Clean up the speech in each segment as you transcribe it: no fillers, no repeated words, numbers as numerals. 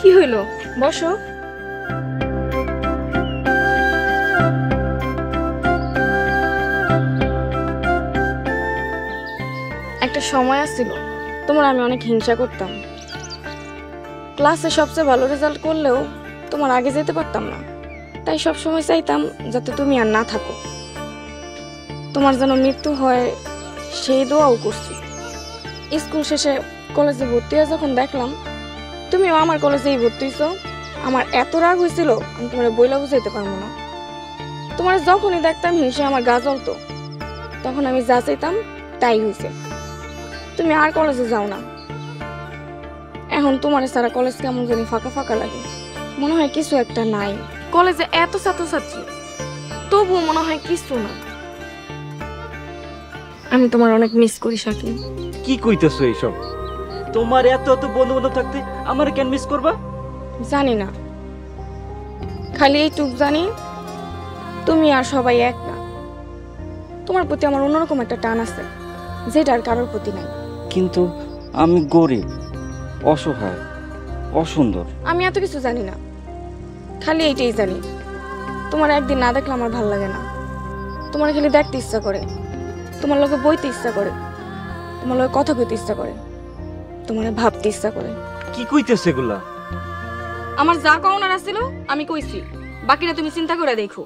কি হইল? বসো। একটা সময় আসছিল তোমার আমি অনেক হিংসা করতাম। ক্লাসে সবচেয়ে ভালো রেজাল্ট করলেও তোমার আগে যেতে পারতাম না, তাই সব সময় চাইতাম যাতে তুমি আর না থাকো, তোমার যেন মৃত্যু হয় সেই দোয়াও করছি। স্কুল শেষে কলেজে ভর্তি হয়ে যখন দেখলাম তুমিও আমার কলেজেই ভর্তি হইছো, আমার এত রাগ হয়েছিল আমি তোমার বইলা বুঝাইতে পারবো না। তোমার যখনই দেখতাম হিংসে আমার গা জ্বলতো, তখন আমি যা চাইতাম তাই হয়েছে। তুমি আর কলেজে যাও না। এখন তোমার সারা কলেজ কেমন জানি ফাঁকা ফাঁকা লাগে, মনে হয় কিছু একটা নাই। কলেজে এত ছাত্রছাত্রী, তবুও মনে হয় কিছু না। আমি তোমার অনেক মিস করি সাকি। কি কইতেছো এইসব? তোমার এত এত বন্ধু বান্ধব থাকতে আমার কেন মিস করবা? জানি না, খালি এইটুক জানি তুমি আর সবাই এক না। তোমার প্রতি আমার অন্যরকম একটা টান আছে যেটা আর কারোর প্রতি নাই। কিন্তু আমি গরিব, অসহায়, অসুন্দর। আমি এত কিছু জানি না, খালি এইটাই জানি তোমার একদিন না দেখলে আমার ভাল লাগে না। তোমার খালি দেখতে ইচ্ছা করে, তোমার লোকে বইতে ইচ্ছা করে, তোমার লোকে কথা কইতে ইচ্ছা করে, তোমার ভাবতে ইচ্ছা করে। কি কইতেছে এগুলা? আমার যা কওনার আছিল আমি কইছি, বাকিটা তুমি চিন্তা করে দেখো।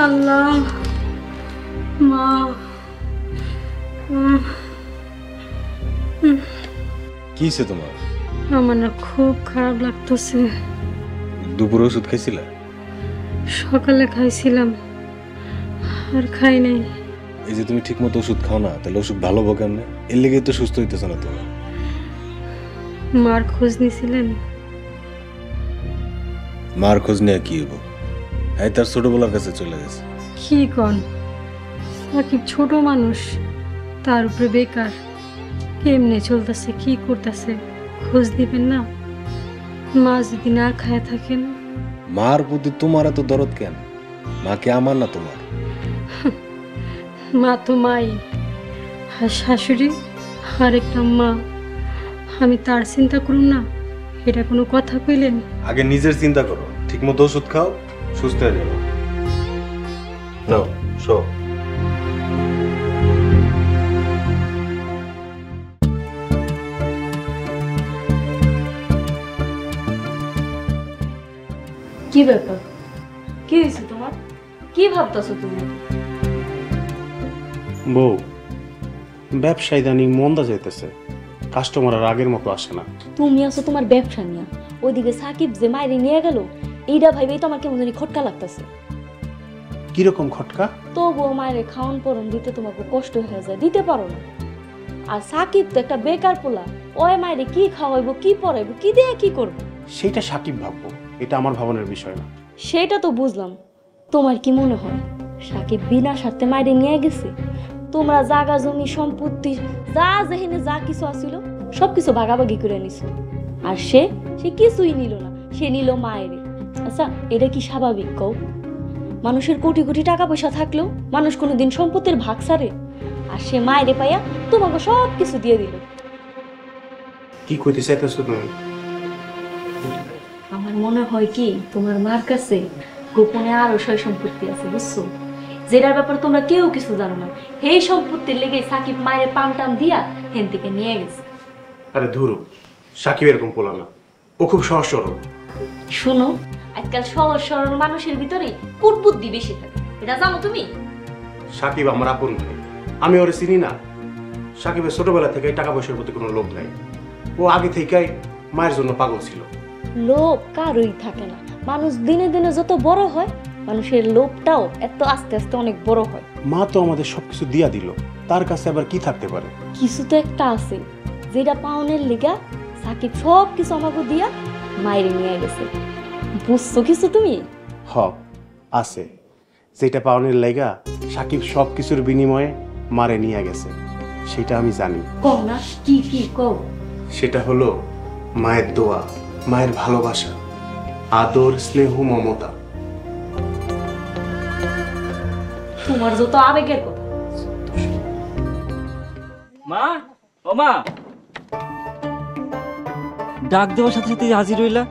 আল্লাহ মা, কি হয়েছে তোমার? আমার না খুব খারাপ লাগতেছে। দুপুরে ওষুধ খাইছিলা? সকালে খাইছিলাম, আর খাই নাই। এই যে তুমি ঠিক মতো ওষুধ খাও না, তাহলে ওষুধ ভালো হবো কেমনে? এর লেগে তো সুস্থ হইতেছ না তুমি। মার খোঁজ নিছিলেন? মার খোঁজ নিয়ে কি হবো? হ্যাঁ, তার ছোটবেলার কাছে চলে গেছে। কি কন? সাকিব ছোট মানুষ, তার উপরে বেকার, কেমনে চলতেছে, কি করতেছে, খোঁজ দিবেন না? মা যদি না খায় থাকেন। মার প্রতি তোমার এত দরদ কেন? মা কি আমার না তোমার? মা তো মাই, আর শাশুড়ি আর একটা মা। আমি তার চিন্তা করুন না, এটা কোনো কথা কইলেন? আগে নিজের চিন্তা করো, ঠিক মতো ওষুধ খাও, সুস্থ হয়ে যাবো। নাও শো। কি ব্যাপার? কি হয়েছে তোমার? কি ভাবতেছো তুমি? বউ, ব্যবসা ইদানিং মন্দা যাইতেছে, কাস্টমার আর আগের মতো আসে না। তুমি আসো তোমার ব্যবসা নিয়ে, ওইদিকে সাকিব যে মায়েরে নিয়ে গেল, এইটা ভাইবেই তো আমার কেমন জানি খটকা লাগতেছে। কিরকম খটকা? তবুও মায়ের খাওয়ান পরন দিতে তোমাকে কষ্ট হয়ে যায়, দিতে পারো না। আর সাকিব তো একটা বেকার পোলা, ওই মায়েরে কি খাওয়াইবো, কি পড়াইবো, কি দিয়ে কি করবো? সেইটা সাকিব ভাববো, এটা আমার ভাবনের বিষয় না। সেটা তো বুঝলাম। তোমার কি মনে হয় সাকিব বিনা স্বার্থে মায়েরে নিয়ে গেছে? তোমরা জাগা জমি সম্পত্তি যা যেখানে যা কিছু আসিল সবকিছু ভাগাভাগি করে নিছো, আর সে কিছুই নিল না, সে নিল মায়েরে। আচ্ছা, এটা কি স্বাভাবিক কও? মানুষের কোটি কোটি টাকা পয়সা থাকলেও মানুষ কোনোদিন সম্পত্তির ভাগ ছাড়ে? আর সে মায়েরে পাইয়া তোমাকে সব কিছু দিয়ে দিল। কি কইতে চাইতেছো তুমি? আমার মনে হয় কি তোমার মার কাছে গোপনে আরো সয় সম্পত্তি আছে, বুঝছো? যেটার ব্যাপারে তোমরা কেউ কিছু জানো না। এই সম্পত্তির লেগে সাকিব মায়ের পান টান দিয়া হেন থেকে নিয়ে গেছে। আরে ধুরু, সাকিব এরকম পোলা না, ও খুব সহজ সরল। শুনো, আজকাল সহজ সরল মানুষের ভিতরে কুটবুদ্ধি বেশি থাকে, এটা জানো তুমি? সাকিব আমার আপন ভাই, আমি ওরে চিনি না। সাকিবের ছোটবেলা থেকে টাকা পয়সার প্রতি কোনো লোভ নাই, ও আগে থেকেই মায়ের জন্য পাগল ছিল। লোভ কারোই থাকে না, মানুষ দিনে দিনে যত বড় হয় মানুষের লোভটাও এত আস্তে আস্তে অনেক বড় হয়। মা তো আমাদের সবকিছু দিয়া দিল, তার কাছে আবার কি থাকতে পারে? কিছু তো একটা আছে যেটা পাওনের লিগা সাকিব সব কিছু আমাকে দিয়া মায়ের নিয়ে গেছে, বুঝছো কিছু তুমি? হ আছে, যেটা পাওনের লাইগা সাকিব সব কিছুর বিনিময়ে মারে নিয়ে গেছে, সেটা আমি জানি। কও না, কি কি কও? সেটা হলো মায়ের দোয়া, মায়ের ভালোবাসা, আদর, স্নেহ, মমতা। তোমার যত আবেগের কথা। মা, ও মা, ডাক দেওয়ার সাথে সাথে হাজির হইলা।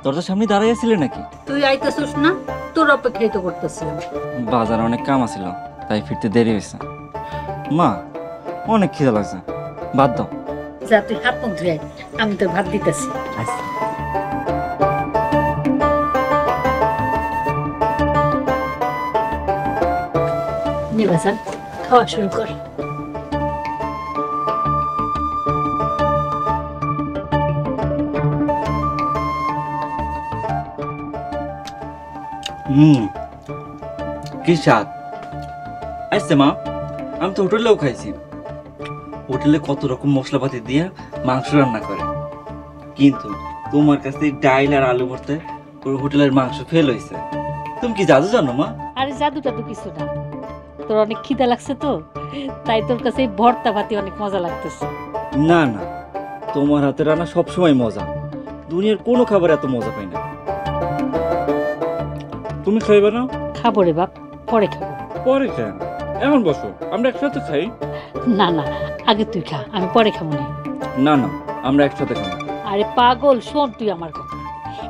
দরজার সামনে দাঁড়াই আছিলে নাকি? তুই আইতেছিস না, তোর অপেক্ষাই তো করতেছিলাম। বাজারে অনেক কাম আছিল, তাই ফিরতে দেরি হয়েছে। মা, অনেক খিদা লাগছে, বাদ দাও। যা তুই হাত মুখ ধুয়ে আয়, আমি তোর ভাত দিতেছি। নিবাসান, খাওয়া শুরু কর। কি স্বাদ আসছে মা। আমি তো হোটেলেও খাইছি, হোটেলে কত রকম মশলাপাতি দিয়ে মাংস রান্না করে, কিন্তু তোমার কাছে ডাইল আর আলু ভর্তে পুরো হোটেলের মাংস ফেল হয়েছে। তুমি কি জাদু জানো মা? আরে জাদুটা তো কিছু না, তোর অনেক খিদা লাগছে তো, তাই তোর কাছে এই ভর্তা ভাতি অনেক মজা লাগতেছে। না না, তোমার হাতে রান্না সবসময় মজা, দুনিয়ার কোনো খাবার এত মজা পাই না। তুমি খাইবে না? খাবো রে বাপ, পরে খাবো। পরে খাই, এমন বসো, আমরা একসাথে খাই। না না, আগে তুই খা, আমি পরে খাবো না। না না, আমরা একসাথে খাবো। আরে পাগল, শোন তুই আমার কথা।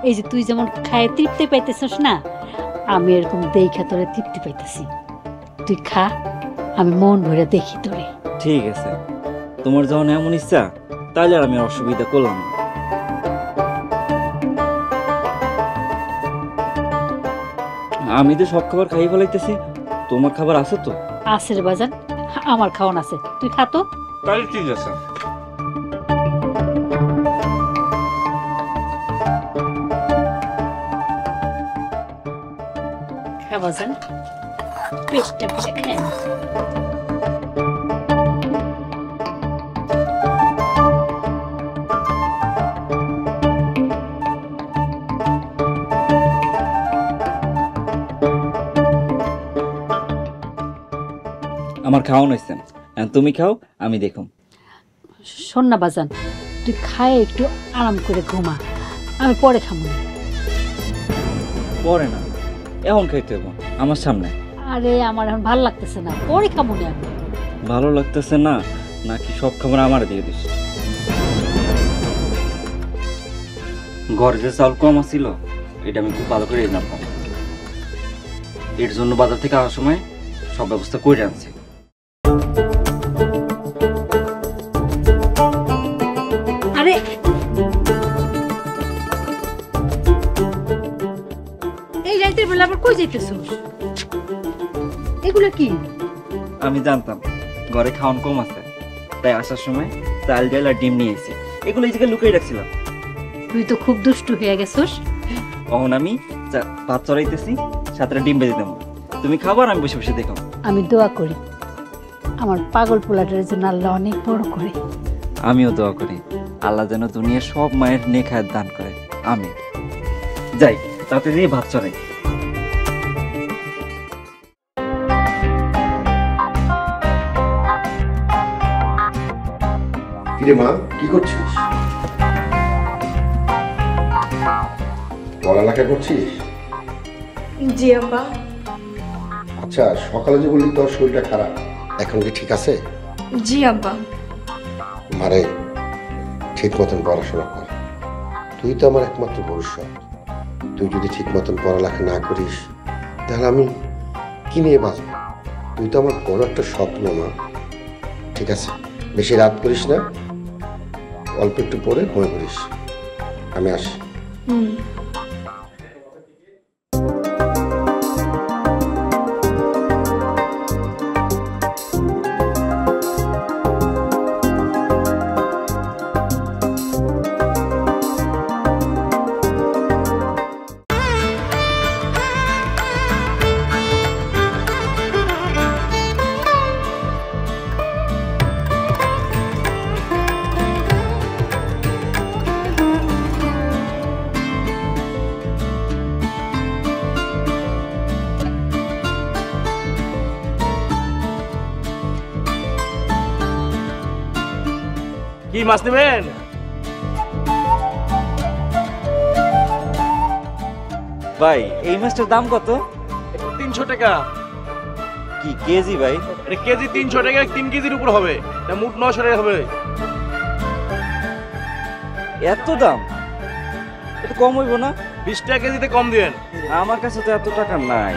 এই যে তুই যেমন খায় তৃপ্তি পাইতেছিস না, আমি এরকম দেখা তোরে তৃপ্তি পাইতেছি। তুই খা, আমি মন ভরে দেখি তোরে। ঠিক আছে, তোমার যখন এমন ইচ্ছা তাহলে আর আমি অসুবিধা করলাম না। আমি তো সব খাবার খাই ফেলাইতেছি, তোমার খাবার আছে তো? আছে রে বাজান, আমার খাওয়ান আছে, তুই খা তো। তাহলে ঠিক আছে। খা বাজান, পেটটা ভরে খায়। আমার খাওয়ানো হয়েছে, তুমি খাও, আমি দেখো। শোন না বাজান, তুই খায় একটু আরাম করে ঘুমা, আমি পরে খাবো না। পরে না, এখন খাইতে হবে আমার সামনে। আরে আমার এখন ভালো লাগতেছে না, পরে খাবো না আমি। ভালো লাগতেছে না নাকি সব খাবার আমার দিয়ে দিস? ঘরে যে চাউল কম আছিল এটা আমি খুব ভালো করে জানতাম, এর জন্য বাজার থেকে আসার সময় সব ব্যবস্থা করে আনছি। আরে এই রাতের বেলা আবার কই যাইতেছ? এগুলো কি? আমি জানতাম ঘরে খাওয়ান কম আছে, তাই আসার সময় চাল ডাল আর ডিম নিয়ে এসেছি। এগুলো এই জায়গায় লুকিয়ে রাখছিলাম। তুই তো খুব দুষ্টু হয়ে গেছস। তখন আমি ভাত চড়াইতেছি, সাথে ডিম বেজে দেবো, তুমি খাবার, আমি বসে বসে দেখো। আমি দোয়া করি আমার পাগল পোলাটার জন্য আল্লাহ অনেক বড় করে। আমিও দোয়া করি আল্লাহ যেন দুনিয়ার সব মায়ের নেক হায়াত দান করে। আমি যাই, তাতে দিয়ে ভাত চড়াই। কিরে মা, কি করছিস? পড়ালেখা করছিস? জি আব্বা। আচ্ছা, সকালে যে বললি তোর শরীরটা খারাপ, এখন কি ঠিক আছে? জি আব্বা। মারে, ঠিক মতন পড়াশোনা কর, তুই তো আমার একমাত্র ভবিষ্যৎ। তুই যদি ঠিক মতন পড়ালেখা না করিস তাহলে আমি কি নিয়ে বাঁচব? তুই তো আমার বড় একটা স্বপ্ন মা। ঠিক আছে, বেশি রাত করিস না, অল্প একটু পরে ঘুমিয়ে পড়িস। আমি আসি। কি মাছ নেবেন? ভাই এই মাছটার দাম কত? 300 টাকা। কি কেজি ভাই? এটা কেজি 300 টাকা, 3 কেজির উপর হবে। এটা মোট 900 টাকা হবে। এত দাম? এটা কম হইব না? 20 টাকা কেজিতে কম দিবেন। আমার কাছে তো এত টাকা নাই।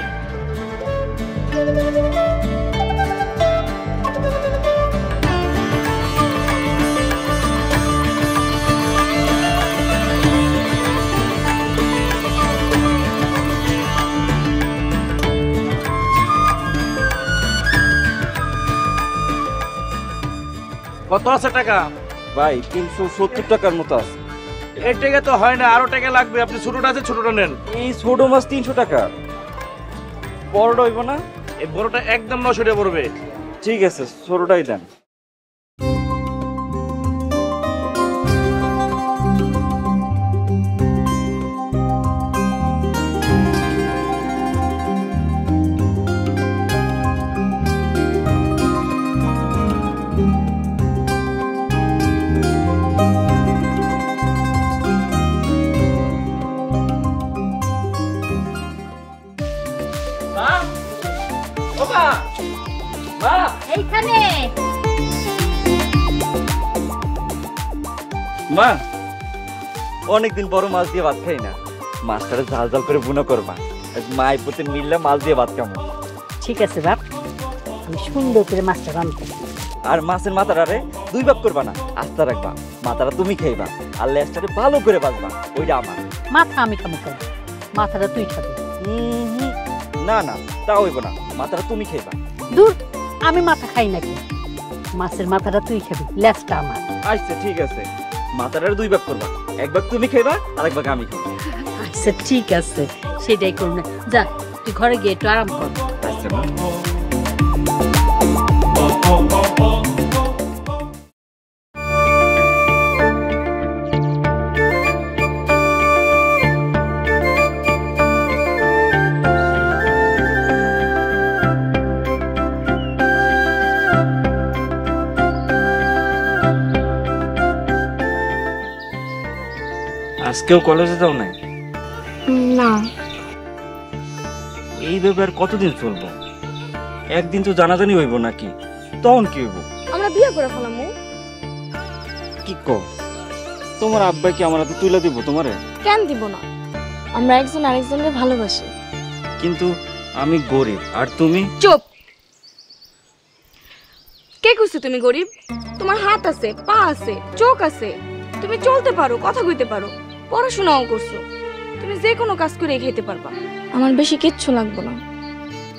কত আছে টাকা? ভাই 370 টাকার মতো আছে। এই টাকা তো হয় না, আরো টাকা লাগবে। আপনি ছোটটা আছে, ছোটটা নেন। এই ছোট মাছ 300 টাকা, বড়টা হইব না? এই বড়টা একদম 900 টাকা পড়বে। ঠিক আছে, ছোটটাই দেন। এইখানে মা, অনেকদিন বড় মাছ দিয়ে ভাত খাই না। মাছটারে ঝাল ঝাল করে বুনো করবা। মাই পুতে মিললে মাছ দিয়ে ভাত খাবো। ঠিক আছে বাপ, আমি সুন্দর করে মাছটা রান্না। আর মাছের মাথাটারে 2 ভাগ করবা না, আস্তা রাখবা। মাথাটা তুমি খাইবা আর লেজটারে ভালো করে বাজবা, ওইটা আমার। মাথা আমি খাবো কেন? মাথাটা তুই খাবি। না না, তা হইব না, মাথাটা তুমি খাইবা। দূর, আমি মাথা খাই নাকি? মাছের মাথাটা তুই খাবি, লেজটা আমার। আচ্ছা ঠিক আছে, মাথাটারে 2 ভাগ করবা। 1 ভাগ তুমি খাইবা আর 1 ভাগ আমি খাবো। আচ্ছা ঠিক আছে, সেটাই করুন না। যা, তুই ঘরে গিয়ে একটু আরাম কর। আচ্ছা মা। আজকেও কলেজে যাও নাই? না। এইভাবে আর কতদিন চলবো? একদিন তো জানাজানি হইব নাকি, তখন কি হইব? আমরা বিয়ে করে ফেলামু। কি কো? তোমার আব্বা কি আমার হাতে তুলে দিব তোমারে? কেন দিব না? আমরা একজন আরেকজনের ভালোবাসি। কিন্তু আমি গরিব আর তুমি। চুপ! কে কইছো তুমি গরিব? তোমার হাত আছে, পা আছে, চোখ আছে, তুমি চলতে পারো, কথা কইতে পারো, পড়াশোনাও করছো। তুমি যে কোনো কাজ করে খেতে পারবা। আমার বেশি কিচ্ছু লাগবে না।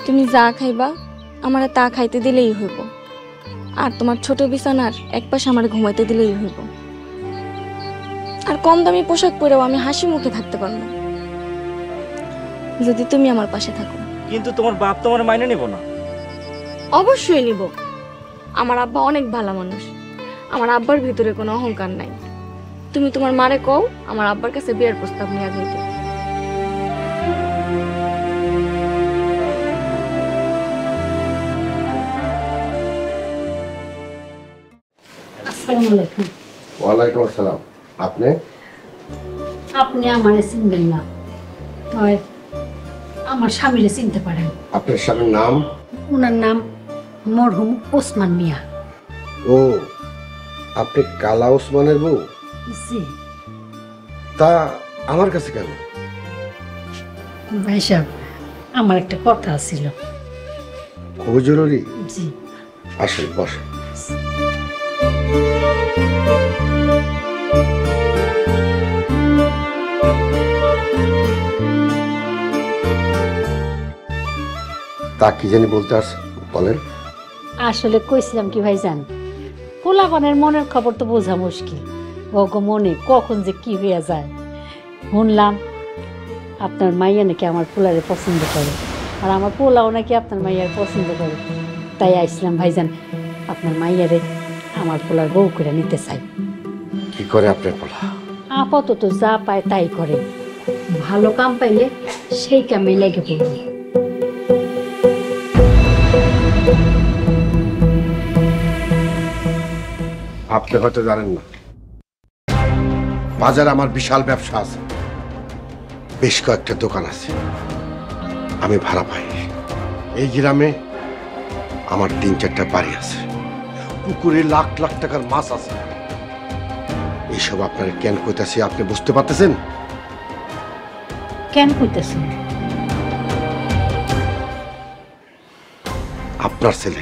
তুমি যা খাইবা আমারে তা খাইতে দিলেই হইব। আর তোমার ছোট বিছানার এক পাশে আমার ঘুমাইতে দিলেই হইব। আর কম দামি পোশাক পরেও আমি হাসি মুখে থাকতে পারবো যদি তুমি আমার পাশে থাকো। কিন্তু তোমার বাপ তোমার মাইনে নিব না। অবশ্যই নিব। আমার আব্বা অনেক ভালো মানুষ। আমার আব্বার ভিতরে কোনো অহংকার নাই। তুমি তোমার মারে কও আমার আব্বার কাছে বিয়ের প্রস্তাব নিয়ে যাইতে। আসসালামু আলাইকুম। ওয়ালাইকুম আসসালাম। আপনি? আপনি আমারে চিনবেন না, তবে আমার স্বামীরে চিনতে পারেন। আপনার স্বামীর নাম? ওনার নাম মরহুম ওসমান মিয়া। ও, আপনি কালা ওসমানের বউ? জি। তা আমার কাছে কেন? ভাই সাহেব, আমার একটা কথা ছিল। খুবই জরুরি? জি। আসেন, বসেন। তা কি জানি বলতে আস, বলেন। আসলে কইছিলাম কি ভাইজান, পোলাপানের মনের খবর তো বোঝা মুশকিল। ওগো মনে কখন যে কি হইয়া যায়। শুনলাম আপনার মাইয়া নাকি আমার পোলারে পছন্দ করে, আর আমার পোলাও নাকি আপনার মাইয়ার পছন্দ করে। তাই আইছিলাম ভাইজান, আপনার মাইয়ারে আমার পোলার বউ করে নিতে চাই। কি করে আপনার বলা? আপাতত যা পায় তাই করে, ভালো কাম পাইলে সেই কামে লেগে পড়বে। আপনি হয়তো জানেন না, বাজারে আমার বিশাল ব্যবসা আছে, বেশ কয়েকটা দোকান আছে, আমি ভাড়া পাই। এই গ্রামে আমার 3-4টা বাড়ি আছে, পুকুরে লাখ লাখ টাকার মাছ আছে। এইসব আপনার কেন কইতাছি আপনি বুঝতে পারতেছেন? কেন কইতেছেন? আপনার ছেলে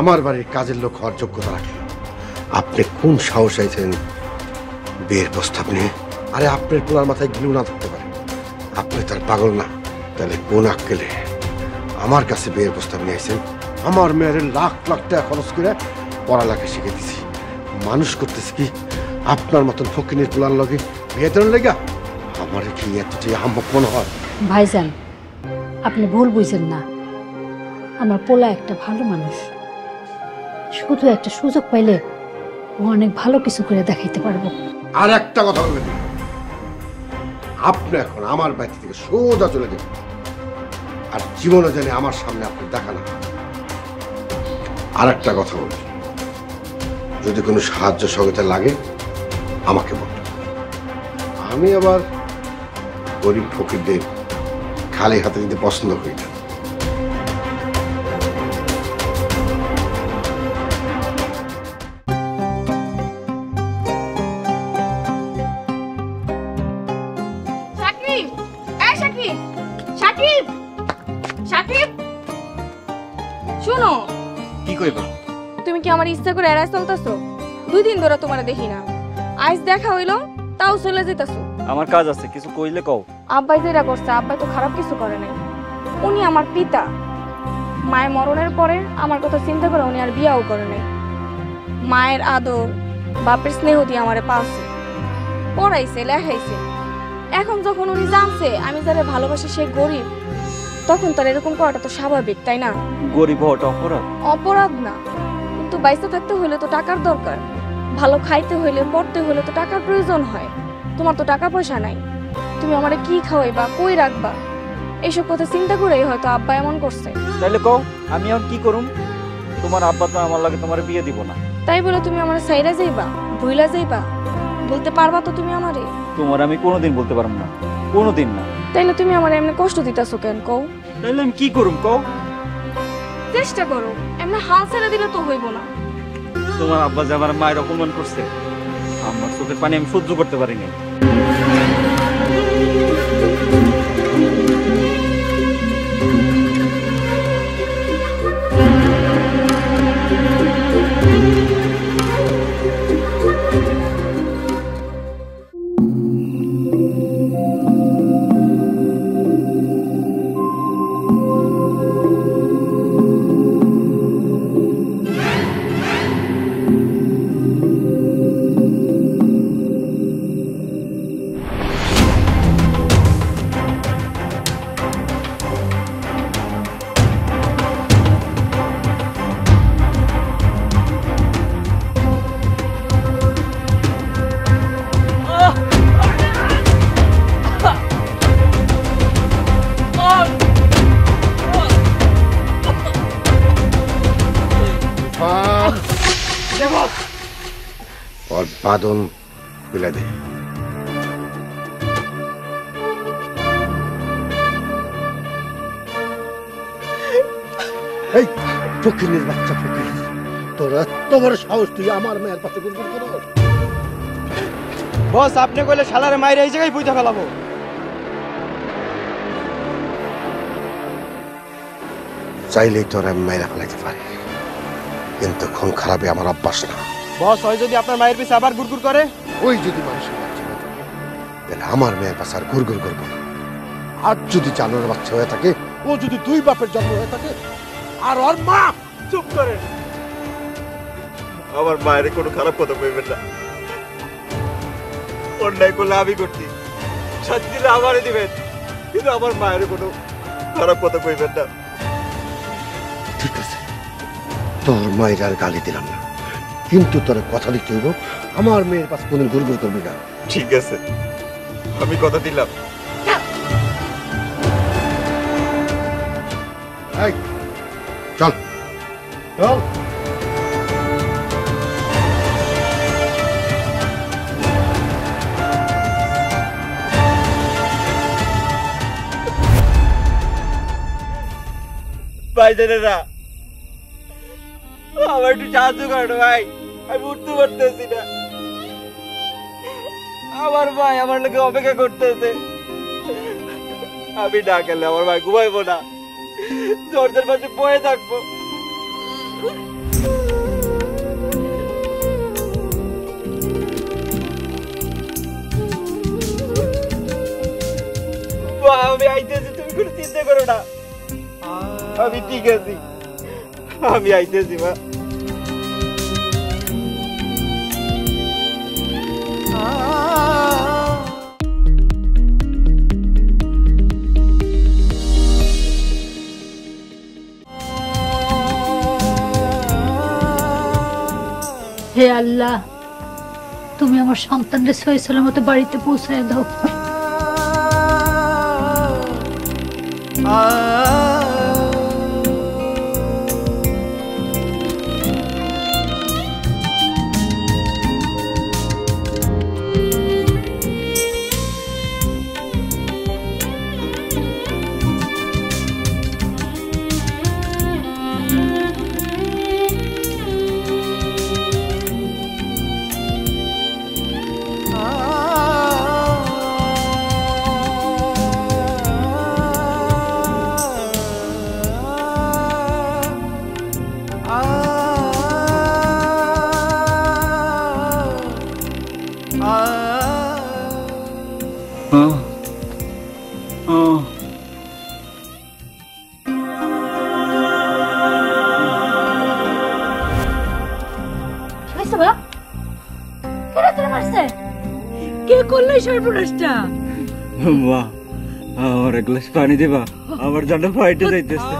আমার বাড়ির কাজের লোক হওয়ার যোগ্যতা রাখে, আপনি কোন সাহস আইছেন বিয়ের প্রস্তাব নিয়ে? আরে আপনার পোলার মাথায় গিলু না থাকতে পারে, আপনি তার পাগল না? তাহলে কোন আক্কেলে আমার কাছে বিয়ের প্রস্তাব নিয়ে আইছেন? আমার মেয়ের লাখ লাখ টাকা খরচ করে পড়ালেখা শিখে দিছি, মানুষ করতেছি কি আপনার মতন ফকিনের পোলার লগে বিয়ে দেওয়ার লেগা? আমার কি এতটাই আহম্মক মনে হয়? ভাইজান আপনি ভুল বুঝেন না, আমার পোলা একটা ভালো মানুষ, শুধু একটা সুযোগ পাইলে ও অনেক ভালো কিছু করে দেখাইতে পারবো। আর একটা কথা বলে দিন, আপনি এখন আমার বাড়ি থেকে সোজা চলে যাবেন, আর জীবনে জানি আমার সামনে আপনি দেখা না। আর একটা কথা বলছি, যদি কোনো সাহায্য সহযোগিতা লাগে আমাকে বলবেন। আমি আবার গরিব ফকিরদের খালি হাতে দিতে পছন্দ করি না। সাকিব, এই সাকিব, সাকিব, সাকিব, শোনো। কি কইবা? তুমি কি আমার ইচ্ছা করে এড়াই চলতেছো? 2 দিন ধরে তোমার দেখি না, আজ দেখা হইলো তাও চলে যেতেছো। আমার কাজ আছে, কিছু কইলে কও। আব্বাই যেটা করছে, আব্বাই তো খারাপ কিছু করে নাই। উনি আমার পিতা, মায়ের মরণের পরে আমার কথা চিন্তা করে উনি আর বিয়াও করে নাই। মায়ের আদর, বাপের স্নেহ দিয়ে আমারে পালছে, পড়াইছে, লেখাইছে। এখন যখন উনি জানছে আমি যারা ভালোবাসি সে গরিব, তখন তার এরকম করাটা তো স্বাভাবিক, তাই না? গরিব হওয়াটা অপরাধ? অপরাধ না, কিন্তু বাইসে থাকতে হইলে তো টাকার দরকার, ভালো খাইতে হইলে পড়তে হইলে তো টাকার প্রয়োজন হয়। তোমার তো টাকা পয়সা নাই, তুমি আমারে কি খাওয়াইবা, কই রাখবা, এইসব কথা চিন্তা করেই হয়তো আব্বা এমন করছে। তাইলে কও আমি এখন কি করুম? তোমার আব্বা তো আমার লাগে তোমার বিয়ে দিব না। তাই বলে তুমি আমারে সাইরা যাইবা, ভুইলা যাইবা? বলতে পারবা তো তুমি আমারে? তোমার আমি কোনোদিন বলতে পারবো না, কোনোদিন না। তাইলে তুমি আমারে এমনি কষ্ট দিতাছো কেন কও? তাইলে আমি কি করুম কও? চেষ্টা করো, এমনি হাল ছেড়ে দিলে তো হইব না। তোমার আব্বা যে আমার মায়ের অপমান করছে, আমার চোখের পানি আমি সহ্য করতে পারিনি। और बादन मिला दे। এই ফকিরের বাচ্চা ফকির, তোর এত বড় সাহস তুই আমার মেয়ের পাশে গুনগুন করস? বস আপনি কইলে শালারে মাইরে এই জায়গায় পুইতা ফেলাবো। চাইলেই তোর আমি মাইরা ফেলাইতে পারি, কিন্তু খুন খারাপে আমার অভ্যাস না। বস হয় যদি আপনার মায়ের পিছে আবার গুড়গুড় করে? ওই যদি মানুষের বাচ্চা না থাকে, তাহলে আমার মেয়ের পাশে আর গুড়গুড় করবো না। আর যদি জানোয়ার বাচ্চা হয়ে থাকে, ও যদি দুই বাপের জন্ম হয়ে থাকে, আর ওর মা। চুপ করে, আমার মায়ের কোনো খারাপ কথা কইবেন না। অন্যায় করলে আমি করছি, শাস্তি দিলে আমারে দিবেন, কিন্তু আমার মায়ের কোনো খারাপ কথা কইবেন না। ঠিক আছে, তোর মায়ের আর গালি দিলাম না, কিন্তু তোর কথা দিতে হইব, আমার মেয়ের পাশে কোনদিন গুড়গুড় করবি না। ঠিক আছে, আমি কথা দিলাম। এই, চল চল। ভাইজানেরা, আমার একটু সাহায্য করেন ভাই, আমি উঠতে পারতেছি না। আমার ভাই আমার লোকে অপেক্ষা করতেছে, আমি না গেলে আমার ভাই ঘুমাইবো না, দরজার পাশে বয়ে থাকবো। আমি আইতেছি, তুমি কোনো চিন্তা করো না, আমি ঠিক আছি, আমি আইতেছি মা। হে আল্লাহ, তুমি আমার সন্তানদের সহি সালামতে বাড়িতে পৌঁছায় দাও। কে করলো সর্বনাশটা? মা, আমার এক গ্লাস পানি দেবা, আমার জানটা ফাইটে যাইতেছে।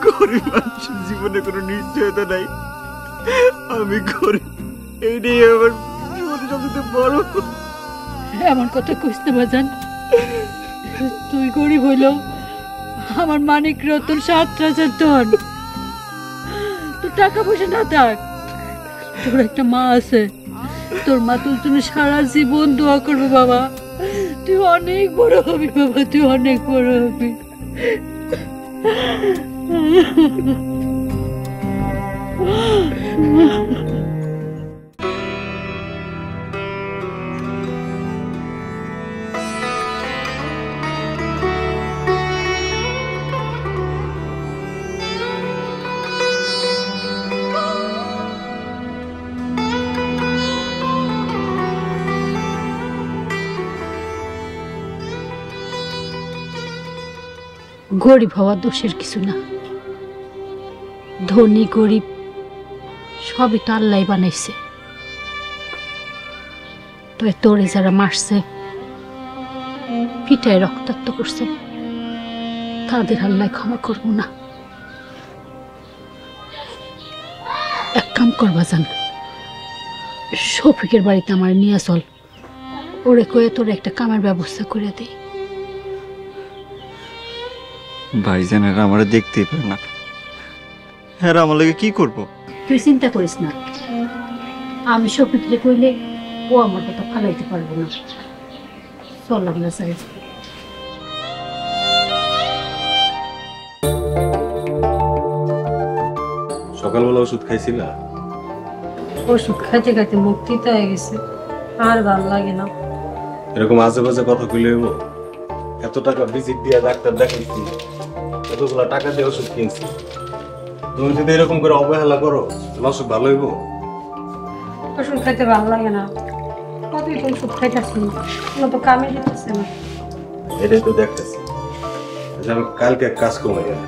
গরিব মানুষের জীবনে কোনো নিশ্চয়তা নাই, আমি গরিব, এইটাই আমার জীবনে সবচেয়ে বড়। এমন কথা কইস না বাজান, তুই গরিব হইল আমার মানিক রতন 7,000 টন। তোর টাকা পয়সা না থাক, তোর একটা মা আছে, তোর মা তোর জন্য সারা জীবন দোয়া করবে বাবা। তুই অনেক বড় হবি বাবা, তুই অনেক বড় হবি। গরিব হওয়া দোষের কিছু না, ধনী গরিব সবই তো আল্লাহ বানাইছে। তবে তোরে যারা মারছে, পিঠায় রক্তাক্ত করছে, তাদের আল্লাহ ক্ষমা করবো না। এক কাম করবা যান, শফিকের বাড়িতে আমার নিয়ে চল, ওরে কয়ে তোর একটা কামের ব্যবস্থা করে দেই। ভাইজানেরা আমার দেখতেই পারে না, হ্যাঁ আমার লাগে কি করবো? তুই চিন্তা করিস না, আমি শফিকরে কইলে ও আমার কথা ফালাইতে পারবো না। চল আমরা যাই। সকালবেলা ওষুধ খাইছিলা? ওষুধ খাইতে খাইতে মুখ তিতা হয়ে গেছে, আর ভাল লাগে না। এরকম আজে বাজে কথা কইলে হইব? এত টাকা ভিজিট দিয়ে ডাক্তার দেখাইছি, এতগুলা টাকা দিয়ে ওষুধ কিনছি, তুমি যদি এরকম করে অবহেলা করো তাহলে অসুখ ভালো হইব? ওষুধ খাইতে ভাল লাগে না, কতই তো ওষুধ খাইতেছি, কোনো তো কামে দিতেছে না। এটাই তো দেখতেছি। আচ্ছা, আমি কালকে এক কাজ কমে গেল,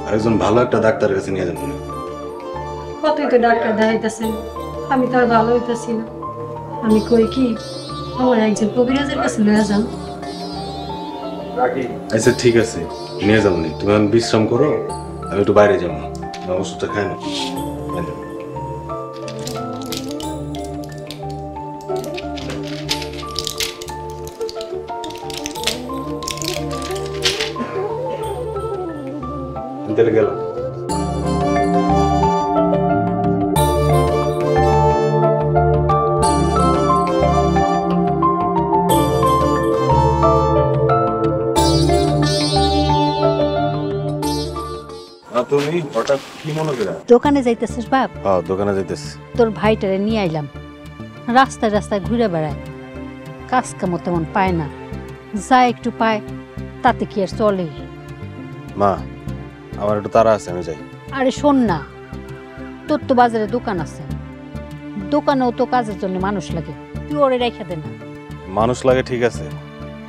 আরেকজন ভালো একটা ডাক্তারের কাছে নিয়ে যাবো। কতই তো ডাক্তার দেখাইতেছে, আমি তো আর ভালো হইতেছি না। আমি কই কি আমার একজন কবিরাজের কাছে লয়ে যান। আচ্ছা ঠিক আছে, নিয়ে যাবো নি, তুমি এখন বিশ্রাম করো, আমি একটু বাইরে যাবো, ওষুধটা খাই না। গেলাম। তুমি হঠাৎ কি মনে করে? দোকানে যাইতেছিস বাপ? হ্যাঁ, দোকানে যাইতেছি। তোর ভাইটারে নিয়ে আইলাম, রাস্তায় রাস্তায় ঘুরে বেড়ায়, কাজ কামও তেমন পায় না, যা একটু পায় তাতে কি আর চলে? মা, আমার একটু তাড়া আছে, আমি যাই। আরে শোন না, তোর তো বাজারে দোকান আছে, দোকানেও তো কাজের জন্য মানুষ লাগে, তুই ওরে রেখে দে না। মানুষ লাগে ঠিক আছে,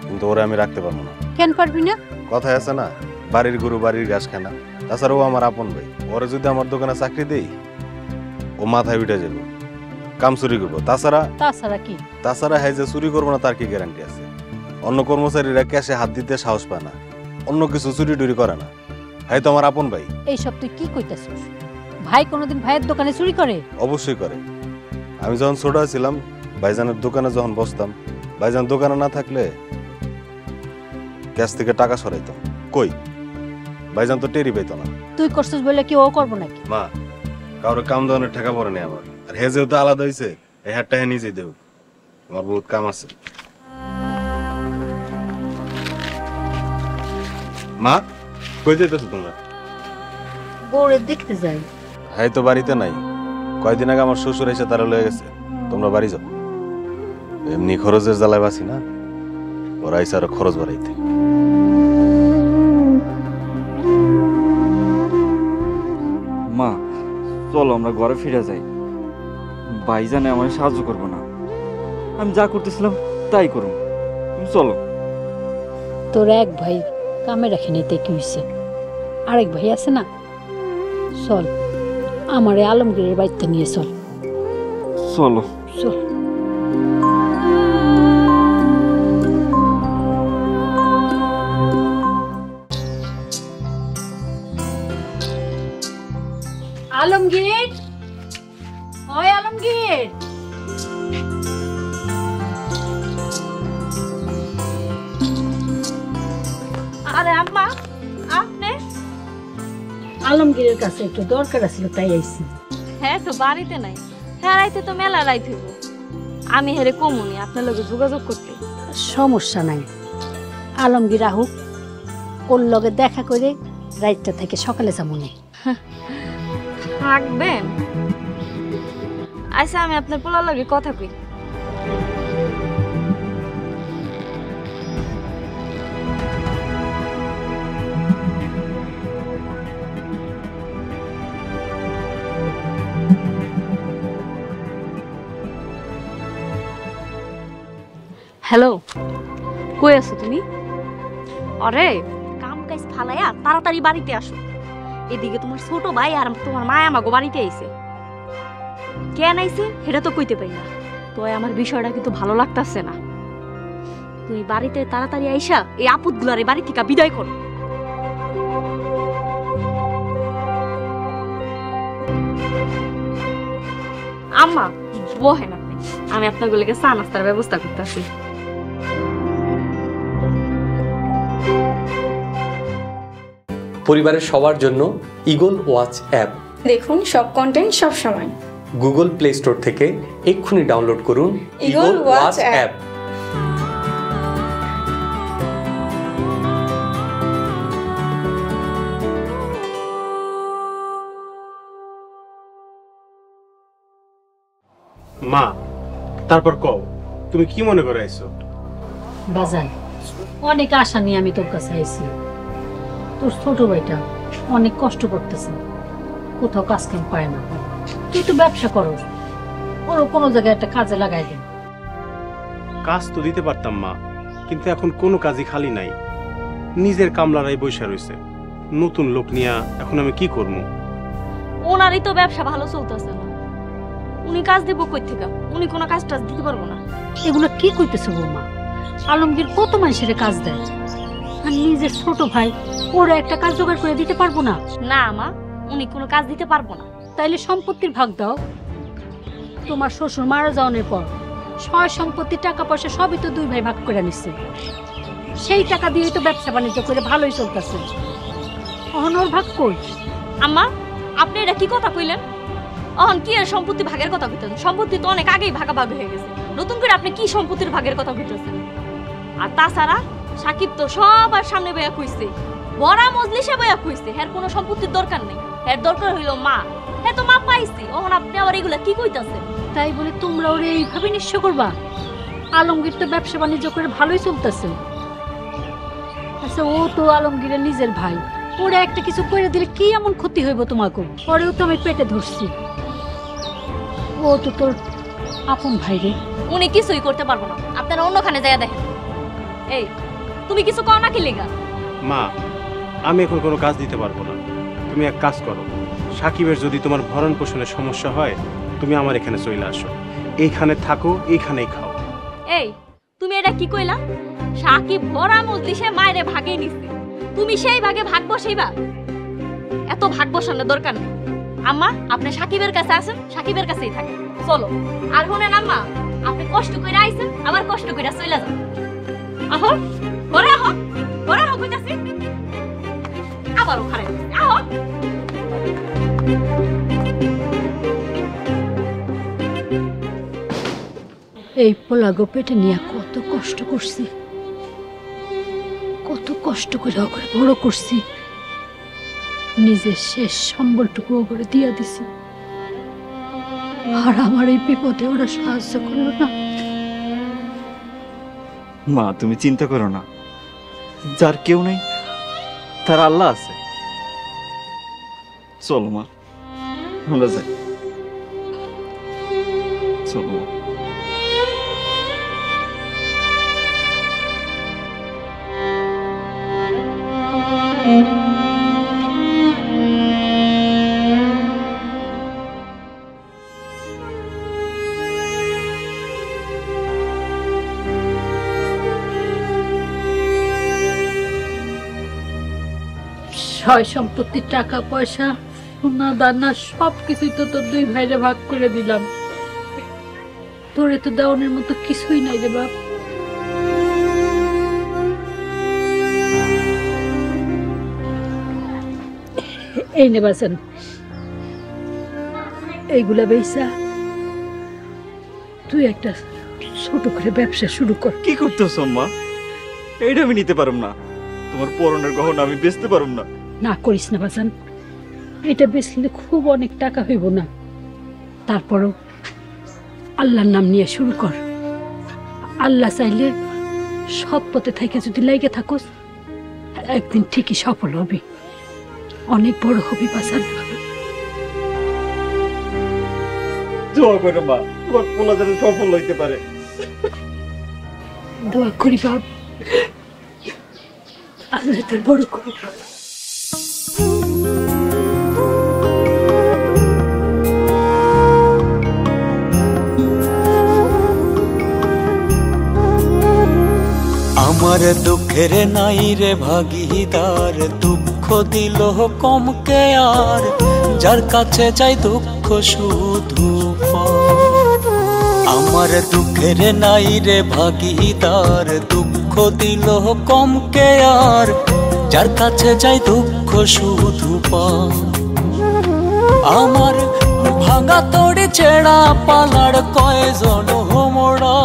কিন্তু ওরে আমি রাখতে পারবো না। কেন পারবি না? কথায় আছে না, বাড়ির গরু বাড়ির ঘাস খায় না। তাছাড়া ও আমার আপন ভাই, ওরে যদি আমার দোকানে চাকরি দেই, ও মাথায় উঠে যাবো, কাম চুরি করবো। তাছাড়া কি? তাছাড়া হ্যাঁ, যে চুরি করবো না তার কি গ্যারান্টি আছে? অন্য কর্মচারীরা ক্যাশে হাত দিতে সাহস পায় না, অন্য কিছু চুরি টুরি করে না। হ্যাঁ, তো আমার আপন ভাই। এইসব তুই কি কইতাছিস? ভাই কোনোদিন ভাইয়ের দোকানে চুরি করে? অবশ্যই করে। আমি যখন ছোট ছিলাম, ভাইজানের দোকানে যখন বসতাম, ভাইজান দোকানে না থাকলে ক্যাশ থেকে টাকা সরাইতাম। কই, ভাইজান তো টেরি পাইতো না। তুই করছিস বলে কি ও করবো নাকি? মা, কারোর কাম দেওয়ানোর ঠেকা পড়ে নেই আমার। আর হে যেহেতু আলাদা হয়েছে, এই হাতটা হে নিজেই দেব, আমার বহুত কাম আছে। মা, কই যেতেছো তোমরা? বউরে দেখতে যাই। হ্যাঁ, তো বাড়িতে নাই, কয়দিন আগে আমার শ্বশুর এসে তারা লয়ে গেছে। তোমরা বাড়ি যাও, এমনি খরচের জ্বালায় বাঁচি না, ওরা এসে আরো খরচ বাড়াইতে। মা, চলো আমরা ঘরে ফিরে যাই। ভাইজানে আমার সাহায্য করবো না, আমি যা করতেছিলাম তাই করুন। চলো। তোর এক ভাই কামে রাখে নিতে কি হয়েছে, আরেক ভাই আছে না, চল আমারে আলমগীরের বাড়িতে নিয়ে চল। চলো। চল। আলমগীর, ওই আলমগীর, আরে আম্মা, আপনি? আলমগীরের কাছে একটু দরকার আছিল তাই আইছি। হ্যাঁ তো বাড়িতে নাই, হ্যাঁ রাইতে তো মেলা রাইত হইব। আমি হেরে কমুনি আপনার লগে যোগাযোগ করতে। সমস্যা নাই, আলমগীর আহুক, ওর লগে দেখা করে রাইতটা থেকে সকালে যামুনে। থাকবেন? আচ্ছা, আমি আপনার পোলার লগে কথা কই। হ্যালো, কই আছো তুমি? আরে কাম কাজ ফালাইয়া তাড়াতাড়ি বাড়িতে আসো। এদিকে তোমার ছোট ভাই আর তোমার মা আমাগো বাড়িতে আইছে। কেন আইছে সেটা তো কইতে পারি না, তো আমার বিষয়টা কিন্তু ভালো লাগতাছে না। তুমি বাড়িতে তাড়াতাড়ি আইসা এই আপদগুলারে বাড়ি থেকে বিদায় করো। আম্মা বহেন আপনি, আমি আপনার গুলোকে চা নাস্তার ব্যবস্থা করতেছি। পরিবারের সবার জন্য ইগল ওয়াচ অ্যাপ দেখুন সব কন্টেন্ট সব সময়। গুগল প্লে স্টোর থেকে এক্ষুনি ডাউনলোড করুন ইগল ওয়াচ অ্যাপ। মা তারপর কও তুমি কি মনে করে আইছো? বাজান, অনেক আশা নিয়ে আমি তোর কাছে আইছি। তোর ছোট ভাইটা অনেক কষ্ট করতেছে, কোথাও কাজ কাম পায় না। তুই তো ব্যবসা করো, ওরও কোনো জায়গায় একটা কাজে লাগাই দে। কাজ তো দিতে পারতাম মা, কিন্তু এখন কোনো কাজই খালি নাই। নিজের কামলারাই বৈশা রয়েছে, নতুন লোক নিয়ে এখন আমি কি করবো? ওনারই তো ব্যবসা ভালো চলতেছে না, উনি কাজ দিব কই থেকে? উনি কোনো কাজ টাজ দিতে পারবো না। এগুলো কি কইতেছে বৌমা? আলমগীর কত মানুষের কাজ দেয়, আর নিজের ছোট ভাই ওরা একটা কাজ জোগাড় করে দিতে পারবো না? না মা, উনি কোনো কাজ দিতে পারবো না। তাইলে সম্পত্তির ভাগ দাও। তোমার শ্বশুর মারা যাওয়ার পর সয় সম্পত্তি টাকা পয়সা সবই তো দুই ভাই ভাগ করে নিচ্ছে। সেই টাকা দিয়ে তো ব্যবসা বাণিজ্য করে ভালোই চলতেছে। অহনোর ভাগ কই? আম্মা, আপনি এটা কি কথা কইলেন? অহন কি এর সম্পত্তি ভাগের কথা কইতেছেন? সম্পত্তি তো অনেক আগেই ভাগাভাগ হয়ে গেছে, নতুন করে আপনি কি সম্পত্তির ভাগের কথা কইতেছেন? আর তাছাড়া সাকিব তো সবার সামনে বইয়া কইছে, বড়া মজলিসে বইয়া কইছে এর কোনো সম্পত্তির দরকার নেই, এর দরকার হইলো মা। হ্যাঁ তো মা পাইছে, অহন আপনি আবার এগুলা কি কইতাছেন? তাই বলে তোমরা ওরে এইভাবে নিঃস্ব করবা? আলমগীর তো ব্যবসা বাণিজ্য করে ভালোই চলতেছে। আচ্ছা, ও তো আলমগীরের নিজের ভাই, ওরা একটা কিছু করে দিলে কি এমন ক্ষতি হইব তোমাকে? পরেও তো আমি পেটে ধরছি, ও তো তোর আপন ভাই রে। উনি কিছুই করতে পারবো না, আপনারা অন্যখানে যাইয়া দেখেন। এই তুমি কিছু কও না কি লেগা? মা, আমি এখন কোনো কাজ দিতে পারবো না। তুমি এক কাজ করো, সাকিবের যদি তোমার ভরণ পোষণের সমস্যা হয় তুমি আমার এখানে চলে আসো, এইখানে থাকো, এইখানেই খাও। এই তুমি এটা কি কইলা? সাকিব বড়া মজলিসে মায়েরে ভাগে নিছে, তুমি সেই ভাগে ভাগ বসাইবা? এত ভাগ বসানোর দরকার নেই। আম্মা, আপনি সাকিবের কাছে আসেন, সাকিবের কাছেই থাকেন। চলো। আর শুনেন আম্মা, আপনি কষ্ট করে আইছেন, আবার কষ্ট করে চলে যান। আহো, ঘরে আহো, ঘরে আহো কইতাছি। আবারও খারাপ, আহো। এই পোলাগো পেটে নিয়ে কত কষ্ট করছি, কত কষ্ট করে ওকে বড় করছি, নিজের শেষ সম্বলটুকু ওকে দিয়া দিছি, আর আমার এই বিপদে ওরা সাহায্য করলো না। মা, তুমি চিন্তা করো না, যার কেউ নেই তার আল্লাহ আছে। চলো মা, আমরা যাই। চলো। সয় সম্পত্তির টাকা পয়সা সোনা দানা সবকিছুই তো তোর দুই ভাইরে ভাগ করে দিলাম, তোরে তো দেওয়ানের মতো কিছুই নাই রে বাপ। এই নে বাসন, এইগুলা বেচা তুই একটা ছোট করে ব্যবসা শুরু কর। কি করতেছ মা? এইটা আমি নিতে পারব না, তোমার পরনের গহনা আমি বেচতে পারব না। না করিস না বাজান, এটা বেচলে খুব অনেক টাকা হইব না। তারপরও আল্লাহর নাম নিয়ে শুরু কর। আল্লাহ চাইলে সৎ পথে থেকে যদি লাইগে থাকোস, একদিন ঠিকই সফল হবি, অনেক বড় হবি বাজান। দোয়া করো মা, তোমার পোলা যেন সফল হইতে পারে। দোয়া করি বাপ, আল্লাহ তোর বড় করুক। আমার দুঃখের নাই রে ভাগিদার, দুঃখ দিল কমকে আর যার কাছে যাই দুঃখ শুধু পায়। আমার দুঃখের নাই রে ভাগিদার, দুঃখ দিল কমকে আর যার কাছে যাই দুঃখ শুধু পায়। আমার ভাঙা তোড়ে ছেঁড়া পালার কয়জন হোমড়া,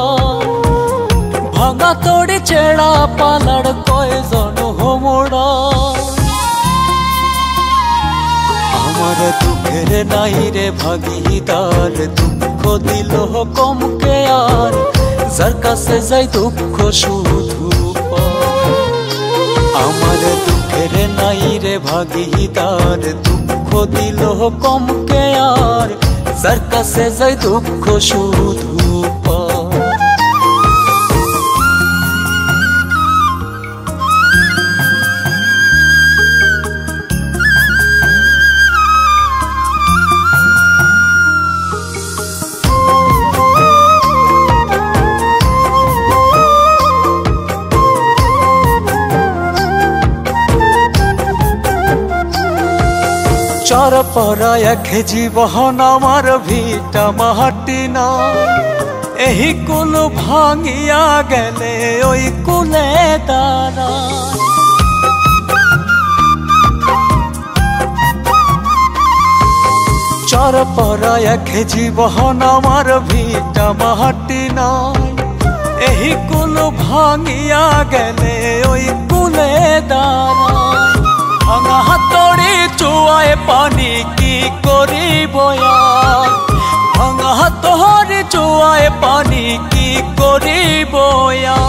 ভাঙা তোড়ে ছেঁড়া পালার কয়জন হোমড়া। আমার দুঃখের নাই রে ভাগিদার, দুঃখ দিল কমকে আর যার কাছে যাই দুঃখ শুধু পায়। আমার দুঃখের নাই রে ভাগিদার, দুঃখ দিল কমকে আর যার কাছে যাই দুঃখ শুধু পায়। চার পরা এক জীবন আমার ভিটা মাটি না, এই কুল ভাঙিয়া গেলে ওই কুলে দাঁড়ায়। চার পরা এক জীবন আমার ভিটা মাটি না, এই কুল ভাঙিয়া গেলে ওই কুলে দাঁড়ায়। ভাঙা হাতড়ি চুয়ায় পানি কি করিব আর, ভাঙা হাতড়ি চুয়ায় পানি কি করিব আর।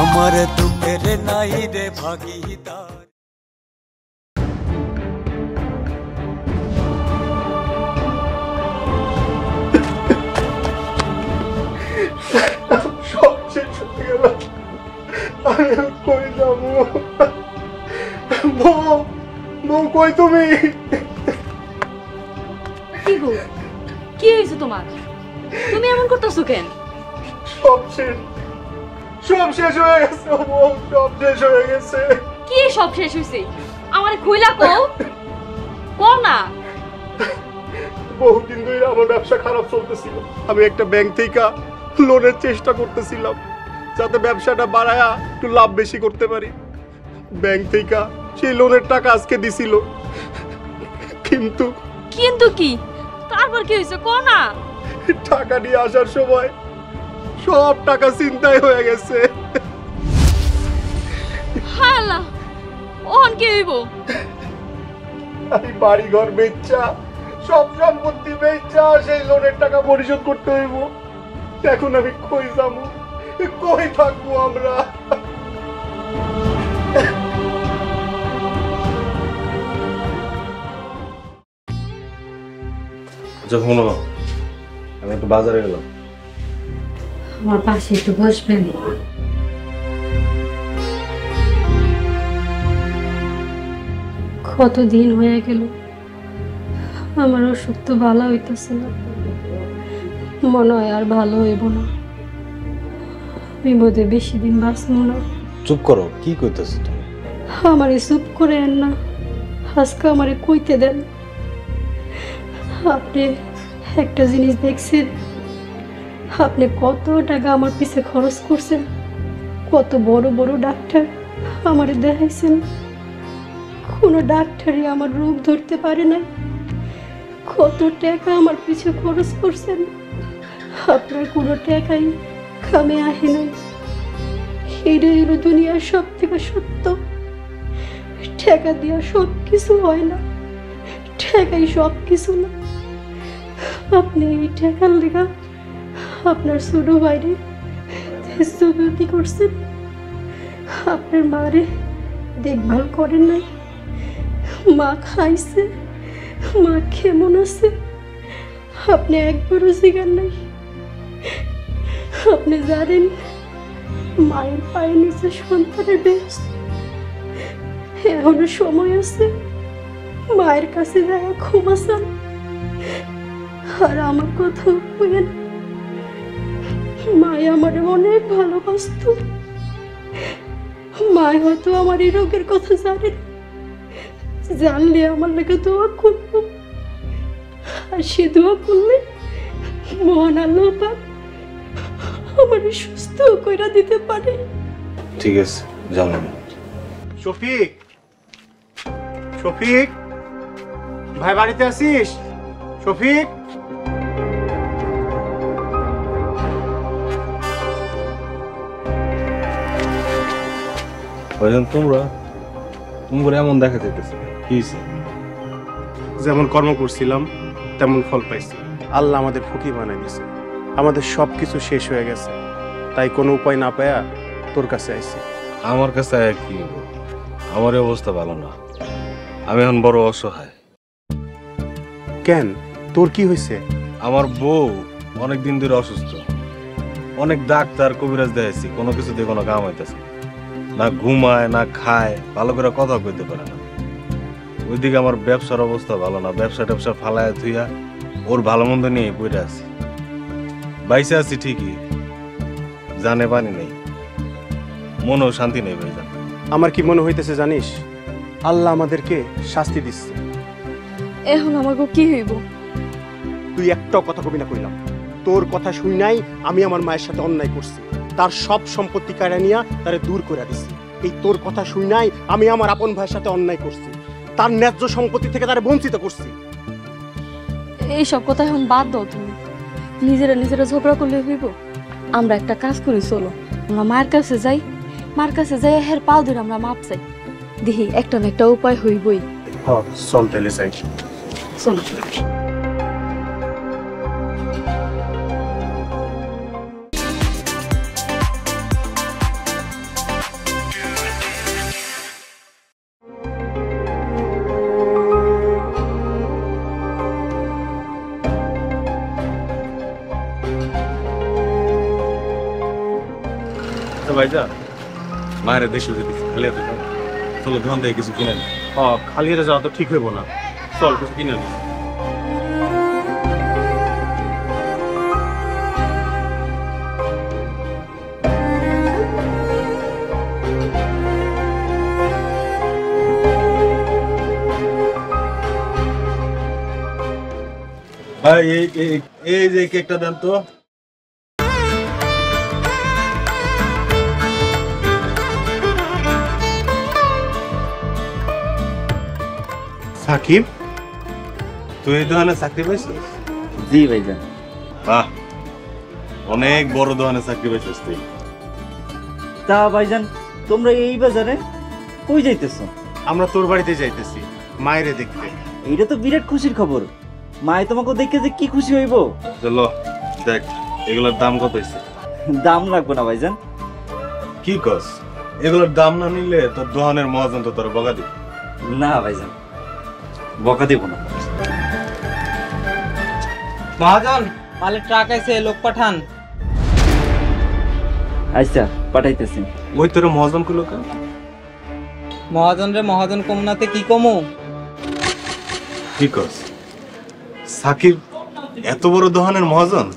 আমার দুঃখের নাই রে ভাগিদার। সব শেষ হয়ে গেল, আমি কই যাবো? বউ, বউ কই তুমি? কি গো, কি হয়েছে তোমার? তুমি এমন করতেছো কেন? সব শেষ, সব শেষ হয়ে গেছে বউ, সব শেষ হয়ে গেছে। কি সব শেষ হয়েছে? আমারে কইলা কও, কও না। বহুদিন ধরে আমার ব্যবসা খারাপ চলতেছিল, আমি একটা ব্যাংক থেকে লোনের চেষ্টা করতেছিলাম যাতে ব্যবসাটা বাড়ায়া একটু লাভ বেশি করতে পারি। ব্যাংক থেকে সেই লোনের টাকা আজকে দিছিল, কিন্তু কিন্তু কি তারপর কি হয়েছে কও না। টাকা নিয়ে আসার সময় সব টাকা চিন্তায় হয়ে গেছে। হায় আল্লাহ, ওহন কি হইব? আমি বাড়ি ঘর বেচা, সব সম্পত্তি বেচা সেই লোনের টাকা পরিশোধ করতে হইব। এখন আমি কই যাবো, কই থাকবো আমরা? যখন আমি একটু বাজারে গেলাম। আমার পাশে একটু বসবেন? কতদিন হয়ে গেল, আমার অসুখ তো ভালো হইতেছে না, মনে হয় আর ভালো হইব না। আমি বোধহয় বেশি দিন বাঁচব না। চুপ করো, কি কইতেছ তুমি? আমারে চুপ করে আন না, আজকে আমারে কইতে দেন। আপনি একটা জিনিস দেখছেন, আপনি কত টাকা আমার পিছে খরচ করছেন, কত বড় বড় ডাক্তার আমারে দেখাইছেন, কোনো ডাক্তারই আমার রোগ ধরতে পারে না। কত টাকা আমার পিছে খরচ করছেন, আপনার কোনো টাকাই কামে আহে নাই। এটাই হলো দুনিয়ার সব থেকে সত্য। টাকা দিয়া সব কিছু হয় না, টাকাই সব কিছু না। আপনি এই টাকার লেগা আপনার ছোট ভাইরে স্থগতি করছেন, আপনার মারে দেখভাল করেন নাই। মা খাইছে, মা কেমন আছে আপনি একবারও জিজ্ঞান নাই। আপনি জানেন মায়ের পায়ে নিচে সন্তানের ব্যস্ত, এখনো সময় আছে, মায়ের কাছে যায় ক্ষমা চান। আর আমার কথা বলেন, মায় আমার অনেক ভালোবাসত। মায় হয়তো আমার এই রোগের কথা জানেন, জানলে আমার লাগে দোয়া করবো। আর সে দোয়া করলে মহান আল্লাহ পাক আমার সুস্থ কইরা দিতে পারে। ঠিক আছে, জানো। শফিক, শফিক ভাই বাড়িতে আছিস? শফিক, তোমরা এমন দেখা যেতেছে কি? যেমন কর্ম করছিলাম তেমন ফল পাইছি। আল্লাহ আমাদের ফকির বানাই দিয়েছে, আমাদের সব কিছু শেষ হয়ে গেছে, তাই কোনো উপায় না পায়া তোর কাছে আইছি। আমার কাছে আর কি হইব? আমার এই অবস্থা ভালো না, আমি এখন বড় অসহায়। কেন, তোর কি হয়েছে? আমার বউ অনেক দিন ধরে অসুস্থ, অনেক ডাক্তার কবিরাজ দেখাইছি, কোনো কিছু দিয়ে কোনো কাম হইতেছে না, ঘুমায় না খায়, ভালো করে কথা কইতে পারে না। ওইদিকে আমার ব্যবসার অবস্থা ভালো না, ব্যবসা ট্যাবসা ফালায় থুইয়া ওর ভালো মন্দ নিয়ে পড়ে আছি। বাইসে আছি ঠিকই, জানে পানি নেই, মনেও শান্তি নেই ভাইজান। আমার কি মনে হইতেছে জানিস, আল্লাহ আমাদেরকে শাস্তি দিচ্ছে। এখন আমাকে কি হইব? তুই একটাও কথা কবি না কইলাম, তোর কথা শুই নাই আমি আমার মায়ের সাথে অন্যায় করছি, তার সব সম্পত্তি কাড়া নিয়া তারে দূর করে দিছি। এই তোর কথা শুই নাই আমি আমার আপন ভাইয়ের সাথে অন্যায় করছি, তার ন্যায্য সম্পত্তি থেকে তারে বঞ্চিত করছি। এইসব কথা এখন বাদ দাও, তুমি নিজেরা ঝগড়া করলে হইব। আমরা একটা কাজ করি, চলো আমরা মায়ের কাছে যাই, মার কাছে যাই হের পাও ধরে আমরা মাপ চাই, দেখি একটা না একটা উপায় হইবই। চল তাহলে যাই। চলো। ভাইজান মায়ের দেশে যদি খালি হাতে যাও, চলো দোকান থেকে কিছু কিনে নি। খালি হাতে যাওয়া তো ঠিক হইব না, চল কিছু কিনে নি। ভাই এই যে কেকটা দেন তো। সাকিব, তুই এই দোকানে চাকরি পাইছিস? জি ভাইজান। বাহ, অনেক বড় দোকানে চাকরি পাইছিস তুই। তা ভাইজান, তোমরা এই বাজারে কই যাইতেছো? আমরা তোর বাড়িতে যাইতেছি মায়েরে দেখতে। এইটা তো বিরাট খুশির খবর, মায়ে তোমাকে দেখে যে কি খুশি হইব। চলো দেখ এগুলোর দাম কত হইছে। দাম লাগবে না ভাইজান। কি কস, এগুলোর দাম না নিলে তোর দোকানের মহাজন তো তোর বকা দিবে। না ভাইজান, বকা দেব না। মহাজন, মালের ট্রাক আছে, লোক পাঠান। আচ্ছা, পাঠাইতেছি। ওই তোর মহাজন গুলো কেন? মহাজন রে মহাজন কমনাতে কি কমু? কি কস, সাকিব এত বড় দোকানের মহাজন?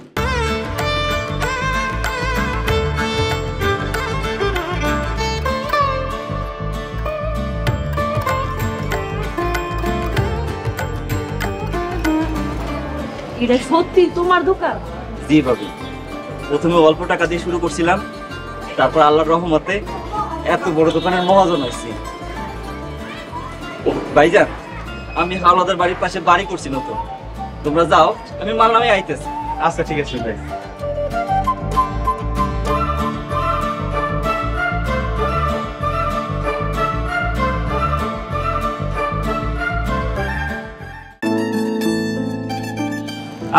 এটা সত্যি তোমার দোকান? জি ভাবি, প্রথমে অল্প টাকা দিয়ে শুরু করছিলাম, তারপর আল্লাহর রহমতে এত বড় দোকানের মহাজন হয়েছি। ভাইজান, আমি হাওলাদার বাড়ির পাশে বাড়ি করছি নতুন, তোমরা যাও, আমি মাল নামে আইতেছি। আচ্ছা ঠিক আছে ভাই।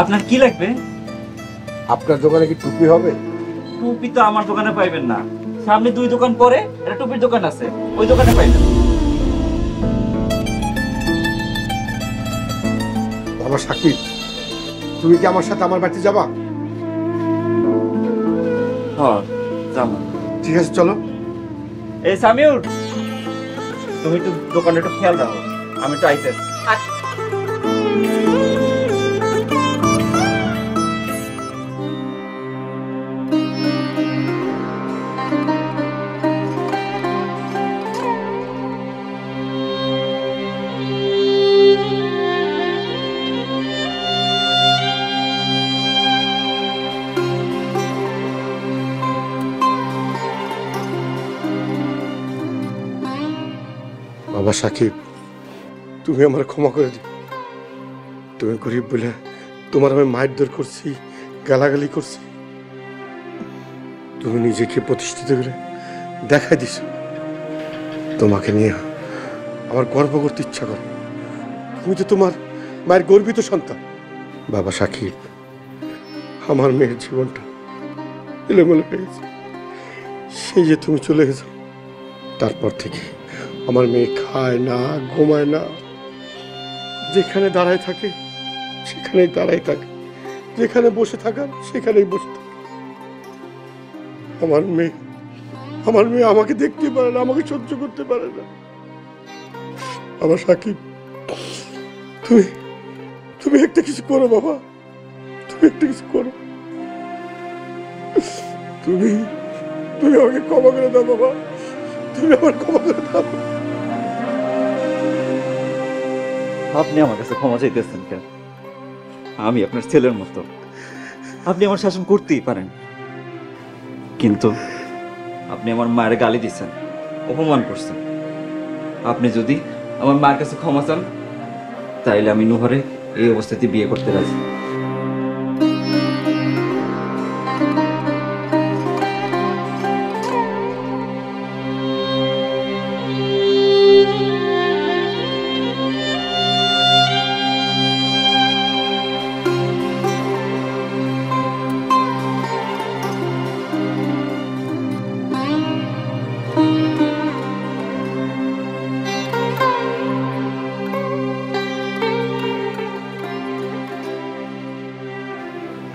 আপনার কি লাগবে? আপনার দোকানে কি টুপি হবে? টুপি তো আমার দোকানে পাইবেন না, সামনে 2 দোকান পরে একটা টুপির দোকান আছে, ওই দোকানে পাইবেন। বাবা সাকিব, তুমি কি আমার সাথে আমার বাড়িতে যাবা? হ্যাঁ যাবো। ঠিক আছে চলো। এই সামিউর, তুমি একটু দোকানে একটু খেয়াল রাখো, আমি একটু আইতেছি। বাবা সাকিব, তুমি আমার ক্ষমা করে দিও। তুমি গরিব বলে তোমার আমি মারধর করছি, গালাগালি করছি। তুমি নিজেকে প্রতিষ্ঠিত করে দেখাই দিছ। তোমাকে নিয়ে আমার গর্ব করতে ইচ্ছা করে। তুমি তো তোমার মায়ের গর্বিত সন্তান। বাবা সাকিব, আমার মেয়ের জীবনটা এলোমেলো হয়ে গেছে। সেই যে তুমি চলে গেছো, তারপর থেকে আমার মেয়ে খায় না, ঘুমায় না, যেখানে দাঁড়ায় থাকে সেখানেই দাঁড়ায় থাকে, যেখানে বসে থাকার সেখানেই বসে থাকে। আমার মেয়ে আমাকে দেখতে পারে না, আমাকে সহ্য করতে পারে না। আমার সাকিব, তুমি একটা কিছু করো বাবা, তুমি একটা কিছু করো। তুমি আমাকে ক্ষমা করে দাও বাবা, তুমি আমার ক্ষমা করে দাও। আপনি আমার কাছে ক্ষমা চাইতেছেন কেন? আমি আপনার ছেলের মতো, আপনি আমার শাসন করতেই পারেন, কিন্তু আপনি আমার মায়ের গালি দিচ্ছেন, অপমান করছেন। আপনি যদি আমার মায়ের কাছে ক্ষমা চান, তাইলে আমি নুহারে এই অবস্থাতে বিয়ে করতে রাজি।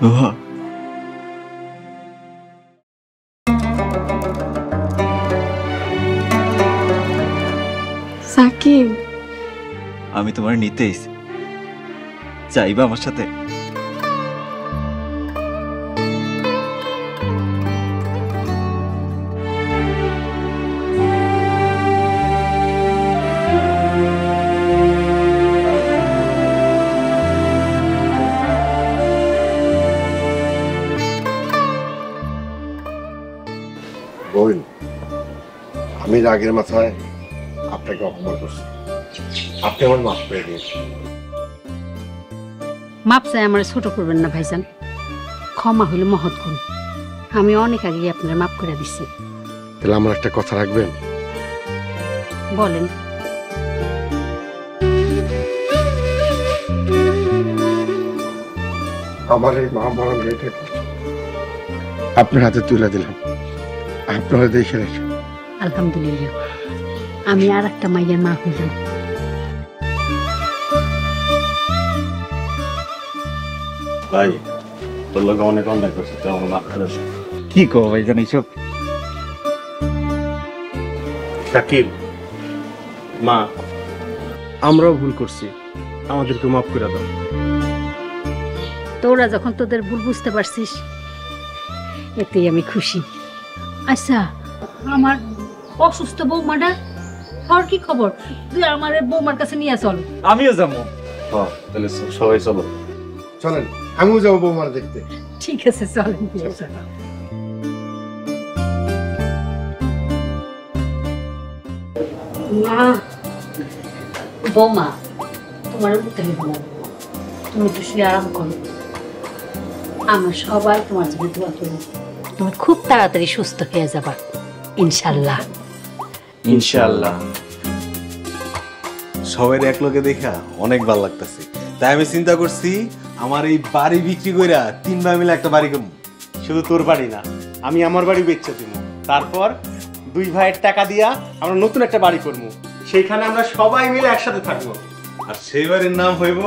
নুহা, সাকিব, আমি তোমার নিতে এসেছি, চাইবা আমার সাথে? বোন, আমি রাগের মাথায় আপনাকে অপমান করছি, আপনি আমার মাফ করে দিয়েছেন। মাপ চাই আমার ছোট করবেন না ভাইজান, ক্ষমা হইল মহৎ গুণ। আমি অনেক আগে আপনার মাফ করে দিচ্ছি। তাহলে আমার একটা কথা রাখবেন? বলেন। আমার এই মা মরা মেয়েটাকে আপনার হাতে তুলে দিলাম, আপনারা দেখে রেখে। আলহামদুলিল্লাহ, আমি আর একটা মাইয়ের মা হইলাম। ভাই, তোর লোক অনেক অন্যায় করছে, তুই আমার মাফ করে দে। কি কো ভাইজান এইসব? সাকিব, মা, আমরাও ভুল করছি, আমাদেরকে মাফ করে দাও। তোরা যখন তোদের ভুল বুঝতে পারছিস, এতেই আমি খুশি। আচ্ছা, আমার অসুস্থ বৌমাটা আর কি খবর? তুই আমার বৌমার কাছে নিয়ে চল। আমিও যাবো। হ্যাঁ, তাহলে সবাই চলো। চলেন, আমিও যাবো বৌমার দেখতে। ঠিক আছে, চলেন। মা, বৌমা, তোমার উঠতে হইব না, তুমি তো শুয়ে আরাম করো। আমরা সবাই তোমার জন্য দোয়া করি, তুমি খুব তাড়াতাড়ি সুস্থ হয়ে যাবা ইনশাল্লাহ। ইনশাআল্লাহ। সবাই এক লোকে দেখা অনেক ভালো লাগতেছে, তাই আমি চিন্তা করছি আমার এই বাড়ি বিক্রি কইরা 3 ভাই মিলে একটা বাড়ি করব। শুধু তোর বাড়ি না, আমি আমার বাড়ি বেচে দিব, তারপর 2 ভাইয়ের টাকা দিয়া আমরা নতুন একটা বাড়ি করবো, সেইখানে আমরা সবাই মিলে একসাথে থাকবো। আর সেই বাড়ির নাম হইব